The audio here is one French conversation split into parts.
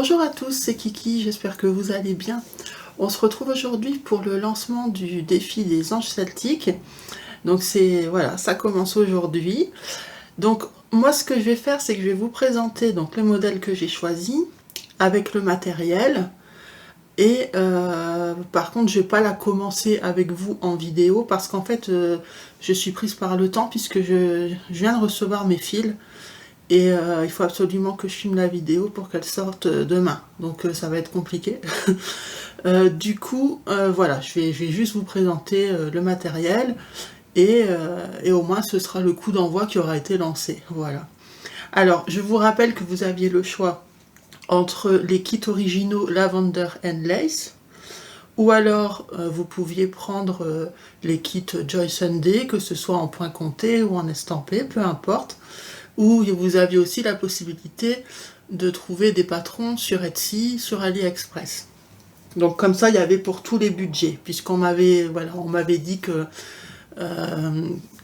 Bonjour à tous, c'est Kiki, j'espère que vous allez bien. On se retrouve aujourd'hui pour le lancement du défi des anges celtiques. Donc voilà, ça commence aujourd'hui. Donc moi ce que je vais faire, c'est que je vais vous présenter donc le modèle que j'ai choisi avec le matériel. Et par contre, je vais pas la commencer avec vous en vidéo parce qu'en fait, je suis prise par le temps puisque je viens de recevoir mes fils. Et il faut absolument que je filme la vidéo pour qu'elle sorte demain. Donc ça va être compliqué. Du coup, voilà, je vais juste vous présenter le matériel. Et au moins ce sera le coup d'envoi qui aura été lancé. Voilà. Alors, je vous rappelle que vous aviez le choix entre les kits originaux Lavender and Lace, ou alors vous pouviez prendre les kits Joy Sunday, que ce soit en point compté ou en estampé, peu importe. Ou vous aviez aussi la possibilité de trouver des patrons sur Etsy, sur AliExpress. Donc comme ça, il y avait pour tous les budgets, puisqu'on m'avait dit que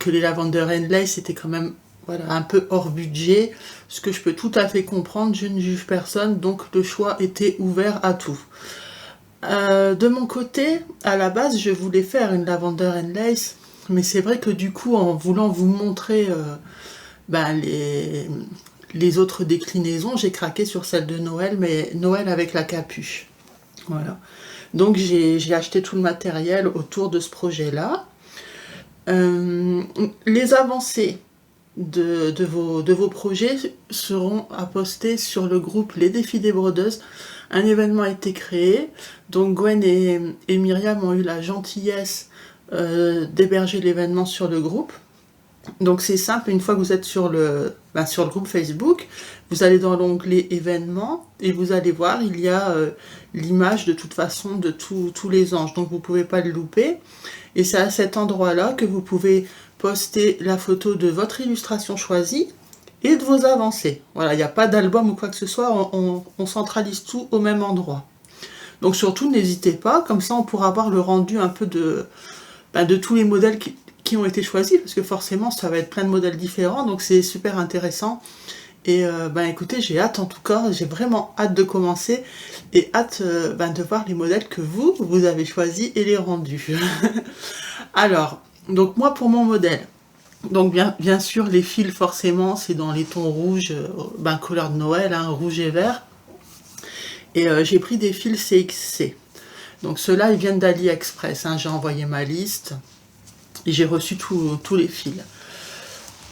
les Lavender and Lace c'était quand même un peu hors budget, ce que je peux tout à fait comprendre, je ne juge personne, donc le choix était ouvert à tout. De mon côté, à la base, je voulais faire une Lavender and Lace, mais c'est vrai que du coup, en voulant vous montrer les autres déclinaisons, j'ai craqué sur celle de Noël, mais Noël avec la capuche. Voilà. Donc j'ai acheté tout le matériel autour de ce projet-là. Les avancées de vos projets seront à poster sur le groupe Les Défis des Brodeuses. Un événement a été créé, donc Gwen et Myriam ont eu la gentillesse d'héberger l'événement sur le groupe. Donc c'est simple, une fois que vous êtes sur le groupe Facebook, vous allez dans l'onglet événements et vous allez voir, il y a l'image de toute façon de tous les anges, donc vous ne pouvez pas le louper. Et c'est à cet endroit-là que vous pouvez poster la photo de votre illustration choisie et de vos avancées. Voilà, il n'y a pas d'album ou quoi que ce soit, on centralise tout au même endroit. Donc surtout, n'hésitez pas, comme ça on pourra voir le rendu un peu de tous les modèles qui ont été choisis, parce que forcément ça va être plein de modèles différents, donc c'est super intéressant. Et écoutez, j'ai hâte en tout cas, j'ai vraiment hâte de commencer et hâte de voir les modèles que vous avez choisis et les rendus. Alors, donc moi pour mon modèle, donc bien sûr les fils forcément c'est dans les tons rouges, couleur de Noël, rouge et vert. Et j'ai pris des fils CXC. Donc ceux-là ils viennent d'AliExpress, j'ai envoyé ma liste et j'ai reçu tous les fils.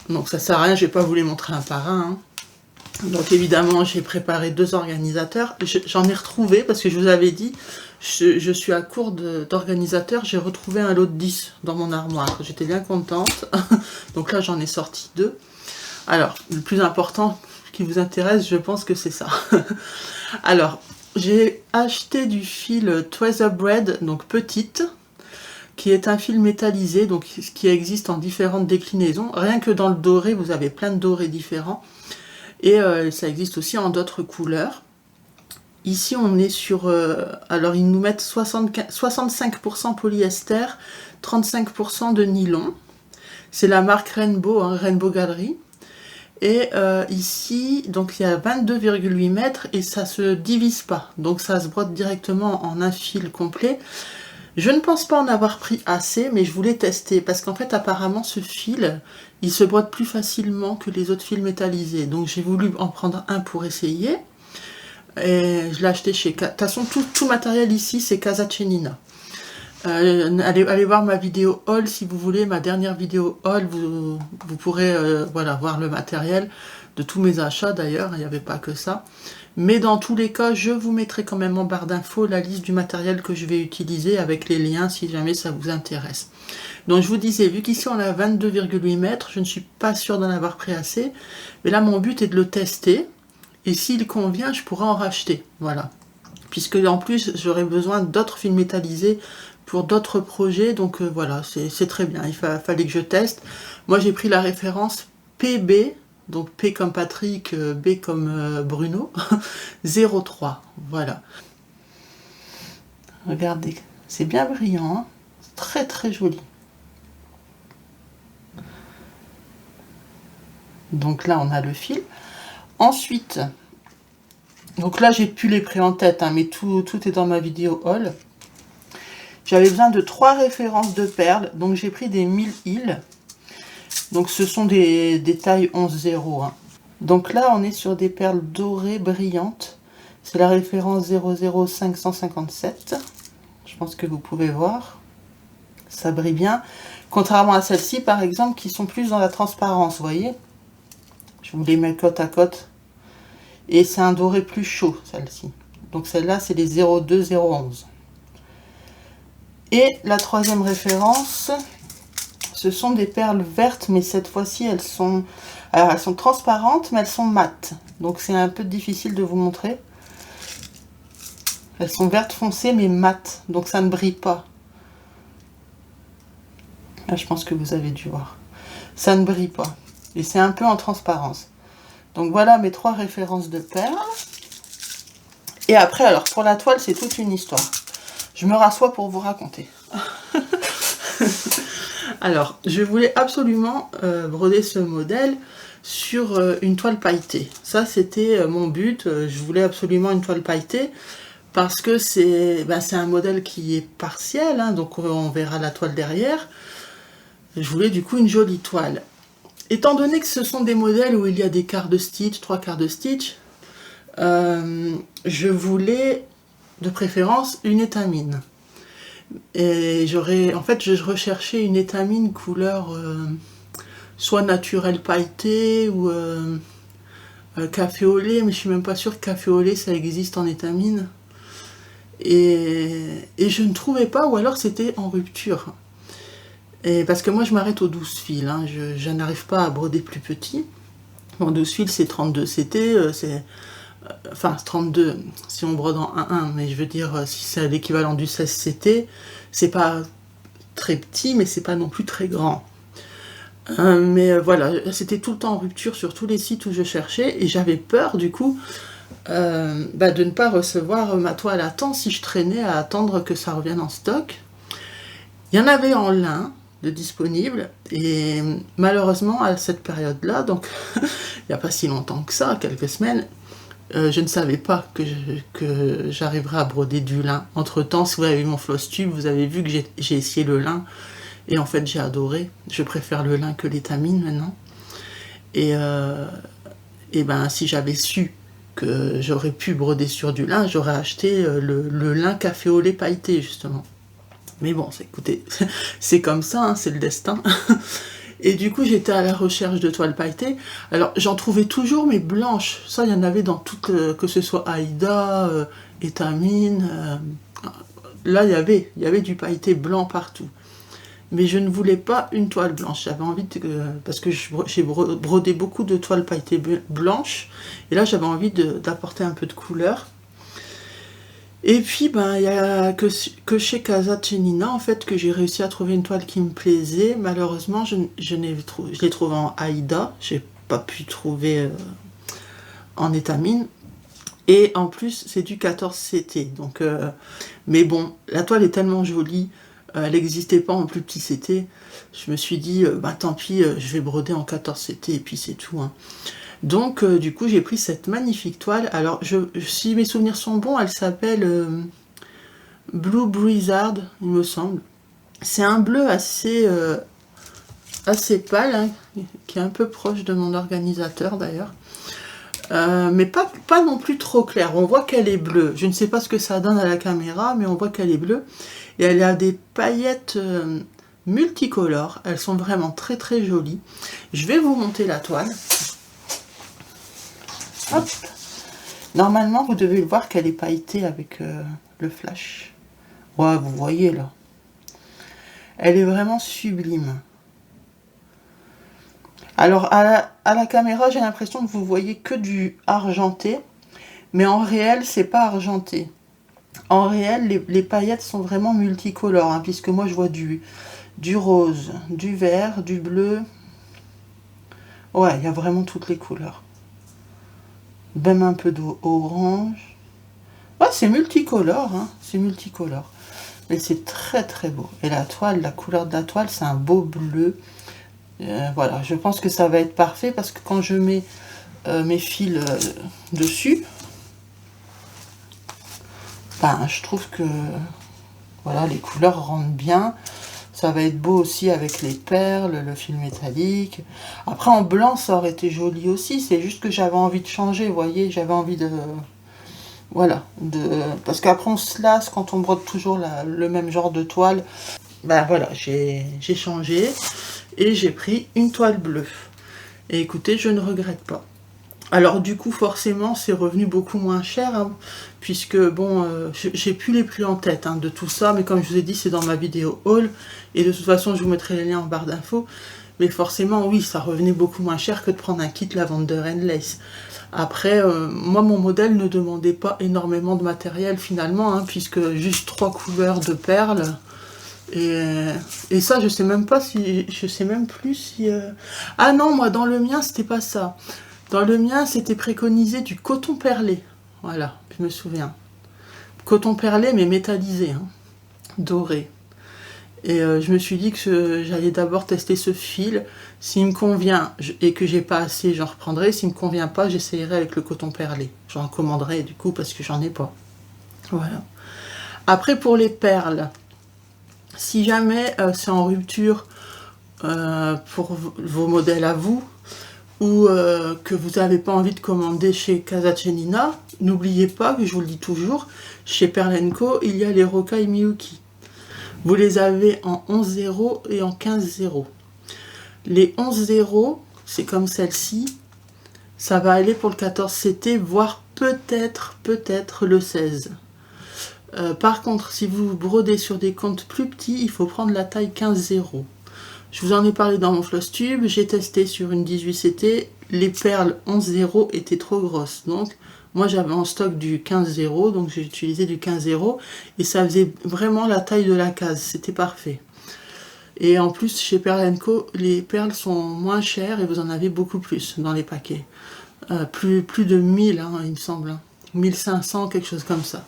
Donc ça sert à rien, je vais pas vous les montrer un par un. Donc évidemment j'ai préparé 2 organisateurs, j'en ai retrouvé parce que je vous avais dit, je suis à court d'organisateurs, j'ai retrouvé un lot de 10 dans mon armoire, j'étais bien contente. Donc là j'en ai sorti 2. Alors le plus important qui vous intéresse, je pense que c'est ça. Alors j'ai acheté du fil Tweezer Bread, donc petite, qui est un fil métallisé, donc qui existe en différentes déclinaisons. Rien que dans le doré, vous avez plein de dorés différents. Et ça existe aussi en d'autres couleurs. Ici, on est sur... alors, ils nous mettent 65% polyester, 35% de nylon. C'est la marque Rainbow, Rainbow Gallery. Et ici, donc il y a 22,8 mètres et ça se divise pas. Donc ça se brode directement en un fil complet. Je ne pense pas en avoir pris assez, mais je voulais tester, parce qu'en fait, apparemment, ce fil, il se brode plus facilement que les autres fils métallisés. Donc, j'ai voulu en prendre un pour essayer. Et je l'ai acheté chez... De toute façon, tout matériel ici, c'est Casa Cenina. Allez voir ma vidéo haul, si vous voulez, ma dernière vidéo haul, vous pourrez voir le matériel de tous mes achats, d'ailleurs, il n'y avait pas que ça. Mais dans tous les cas, je vous mettrai quand même en barre d'infos la liste du matériel que je vais utiliser avec les liens si jamais ça vous intéresse. Donc je vous disais, vu qu'ici on a 22,8 mètres, je ne suis pas sûre d'en avoir pris assez. Mais là, mon but est de le tester. Et s'il convient, je pourrai en racheter. Voilà. Puisque en plus, j'aurai besoin d'autres fils métallisés pour d'autres projets. Donc voilà, c'est très bien. Il fallait que je teste. Moi, j'ai pris la référence PB. Donc P comme Patrick, B comme Bruno, 03, voilà. Regardez, c'est bien brillant, très très joli. Donc là on a le fil. Ensuite, Donc là, j'ai plus les prix en tête, hein, mais tout est dans ma vidéo haul. J'avais besoin de 3 références de perles, donc j'ai pris des 1000 îles. Donc ce sont des tailles 11-0. Hein. Donc là, on est sur des perles dorées brillantes. C'est la référence 00557. Je pense que vous pouvez voir. Ça brille bien. Contrairement à celles-ci, par exemple, qui sont plus dans la transparence, vous voyez. Je vous les mets côte à côte. Et c'est un doré plus chaud, celle-ci. Donc celle-là, c'est les 02011. Et la troisième référence, ce sont des perles vertes, mais cette fois-ci, elles sont transparentes, mais elles sont mates. Donc c'est un peu difficile de vous montrer. Elles sont vertes foncées, mais mates. Donc ça ne brille pas. Là, je pense que vous avez dû voir. Ça ne brille pas. Et c'est un peu en transparence. Donc voilà mes 3 références de perles. Et après, alors pour la toile, c'est toute une histoire. Je me rassois pour vous raconter. Alors, je voulais absolument broder ce modèle sur une toile pailletée. Ça, c'était mon but. Je voulais absolument une toile pailletée parce que c'est un modèle qui est partiel, hein, donc on verra la toile derrière. Je voulais du coup une jolie toile. Étant donné que ce sont des modèles où il y a des quarts de stitch, 3 quarts de stitch, je voulais de préférence une étamine. Et en fait, je recherchais une étamine couleur soit naturelle pailletée ou café au lait, mais je suis même pas sûre que café au lait ça existe en étamine. Et je ne trouvais pas, ou alors c'était en rupture. Et parce que moi je m'arrête aux 12 fils, hein. Je n'arrive pas à broder plus petit. En 12 fils c'est 32 CT, enfin 32 si on brode en 1-1, mais je veux dire si c'est l'équivalent du 16 CT, c'est pas très petit, mais c'est pas non plus très grand. Mais voilà, c'était tout le temps en rupture sur tous les sites où je cherchais, et j'avais peur du coup de ne pas recevoir ma toile à temps si je traînais à attendre que ça revienne en stock. Il y en avait en lin de disponible, et malheureusement à cette période-là, donc il n'y a pas si longtemps que ça, quelques semaines, je ne savais pas que j'arriverais à broder du lin. Entre temps, si vous avez vu mon floss tube, vous avez vu que j'ai essayé le lin, et en fait j'ai adoré. Je préfère le lin que l'étamine maintenant. Et si j'avais su que j'aurais pu broder sur du lin, j'aurais acheté le lin café au lait pailleté justement. Mais bon, écoutez, c'est comme ça, hein, c'est le destin. Et du coup, j'étais à la recherche de toiles pailletées. Alors, j'en trouvais toujours, mais blanches. Ça, il y en avait dans toutes, que ce soit Aïda, étamine. Là, il y avait du pailleté blanc partout. Mais je ne voulais pas une toile blanche. J'avais envie parce que j'ai brodé beaucoup de toiles pailletées blanches. Et là, j'avais envie d'apporter un peu de couleur. Et puis, il y a que chez Casa Cenina, en fait, que j'ai réussi à trouver une toile qui me plaisait. Malheureusement, je l'ai trouvée en Aïda. J'ai pas pu trouver en étamine. Et en plus, c'est du 14 CT. Donc, mais bon, la toile est tellement jolie. Elle n'existait pas en plus petit CT. Je me suis dit, tant pis, je vais broder en 14 CT et puis c'est tout. Hein. Donc, du coup, j'ai pris cette magnifique toile. Alors, si mes souvenirs sont bons, elle s'appelle Blue Blizzard, il me semble. C'est un bleu assez pâle, hein, qui est un peu proche de mon organisateur d'ailleurs. Mais pas non plus trop clair. On voit qu'elle est bleue. Je ne sais pas ce que ça donne à la caméra, mais on voit qu'elle est bleue. Et elle a des paillettes multicolores. Elles sont vraiment très très jolies. Je vais vous monter la toile. Hop. Normalement, vous devez voir qu'elle est pailletée avec le flash. Ouais, vous voyez là. Elle est vraiment sublime. Alors, à la caméra, j'ai l'impression que vous voyez que du argenté. Mais en réel, c'est pas argenté. En réel, les paillettes sont vraiment multicolores. Hein, puisque moi, je vois du rose, du vert, du bleu. Ouais, il y a vraiment toutes les couleurs. Même un peu d'orange. Ouais, c'est multicolore, hein, c'est multicolore. Mais c'est très très beau. Et la toile, la couleur de la toile, c'est un beau bleu. Voilà, je pense que ça va être parfait parce que quand je mets mes fils dessus, ben, je trouve que voilà, les couleurs rendent bien. Ça va être beau aussi avec les perles, le fil métallique. Après, en blanc, ça aurait été joli aussi. C'est juste que j'avais envie de changer, vous voyez. J'avais envie de... Voilà. Parce qu'après, on se lasse quand on brode toujours le même genre de toile. Ben voilà, j'ai changé. Et j'ai pris une toile bleue. Et écoutez, je ne regrette pas. Alors du coup, forcément, c'est revenu beaucoup moins cher, hein, puisque, bon, j'ai plus les prix en tête hein, de tout ça, mais comme je vous ai dit, c'est dans ma vidéo haul, et de toute façon, je vous mettrai les liens en barre d'infos, mais forcément, oui, ça revenait beaucoup moins cher que de prendre un kit Lavender and Lace. Après, moi, mon modèle ne demandait pas énormément de matériel, finalement, hein, puisque juste 3 couleurs de perles, et ça, je sais même pas si... Je sais même plus si... Ah non, moi, dans le mien, c'était pas ça. Dans le mien, c'était préconisé du coton perlé. Voilà, je me souviens. Coton perlé, mais métallisé, hein, doré. Et je me suis dit que j'allais d'abord tester ce fil. S'il me convient et que j'ai pas assez, j'en reprendrai. S'il me convient pas, j'essayerai avec le coton perlé. J'en commanderai du coup parce que j'en ai pas. Voilà. Après, pour les perles, si jamais c'est en rupture pour vos modèles à vous, ou que vous n'avez pas envie de commander chez Casa Cenina, n'oubliez pas, que je vous le dis toujours, chez Perle & Co, il y a les Rocaille Miyuki. Vous les avez en 11,0 et en 15,0. Les 11,0, c'est comme celle-ci, ça va aller pour le 14 CT, voire peut-être le 16. Par contre, si vous brodez sur des comptes plus petits, il faut prendre la taille 15,0. Je vous en ai parlé dans mon floss tube, j'ai testé sur une 18 CT, les perles 11,0 étaient trop grosses. Donc, moi j'avais en stock du 15,0, donc j'ai utilisé du 15,0 et ça faisait vraiment la taille de la case, c'était parfait. Et en plus, chez Perle & Co, les perles sont moins chères et vous en avez beaucoup plus dans les paquets. Plus de 1000, hein, il me semble. 1500, quelque chose comme ça.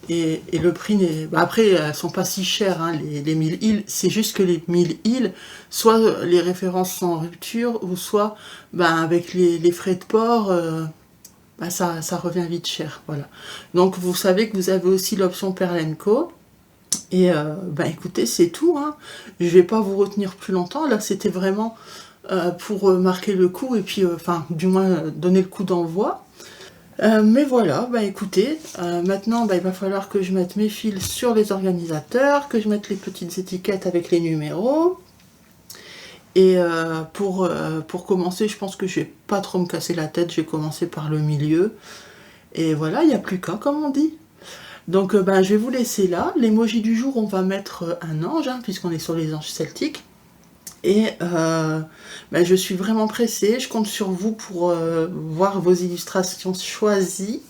Et le prix n'est... Bah après, elles sont pas si chères, hein, les 1000 îles. C'est juste que les 1000 îles, soit les références sont en rupture, ou soit bah, avec les frais de port, bah, ça revient vite cher. Voilà. Donc vous savez que vous avez aussi l'option Perle & Co. Et bah, écoutez, c'est tout. Hein. Je vais pas vous retenir plus longtemps. Là, c'était vraiment pour marquer le coup, et puis, enfin, du moins, donner le coup d'envoi. Mais voilà, bah écoutez, maintenant il va falloir que je mette mes fils sur les organisateurs, que je mette les petites étiquettes avec les numéros. Et pour commencer, je pense que je vais pas trop me casser la tête, je vais commencer par le milieu. Et voilà, il n'y a plus qu'un, comme on dit. Donc je vais vous laisser là. L'emoji du jour, on va mettre un ange, hein, puisqu'on est sur les anges celtiques. Et je suis vraiment pressée, je compte sur vous pour voir vos illustrations choisies.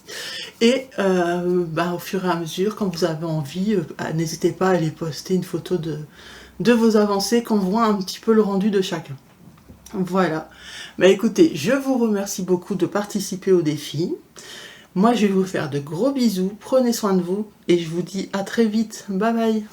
Et au fur et à mesure, quand vous avez envie, n'hésitez pas à aller poster une photo de vos avancées, qu'on voit un petit peu le rendu de chacun. Voilà. Écoutez, je vous remercie beaucoup de participer au défi. Moi, je vais vous faire de gros bisous, prenez soin de vous, et je vous dis à très vite. Bye bye.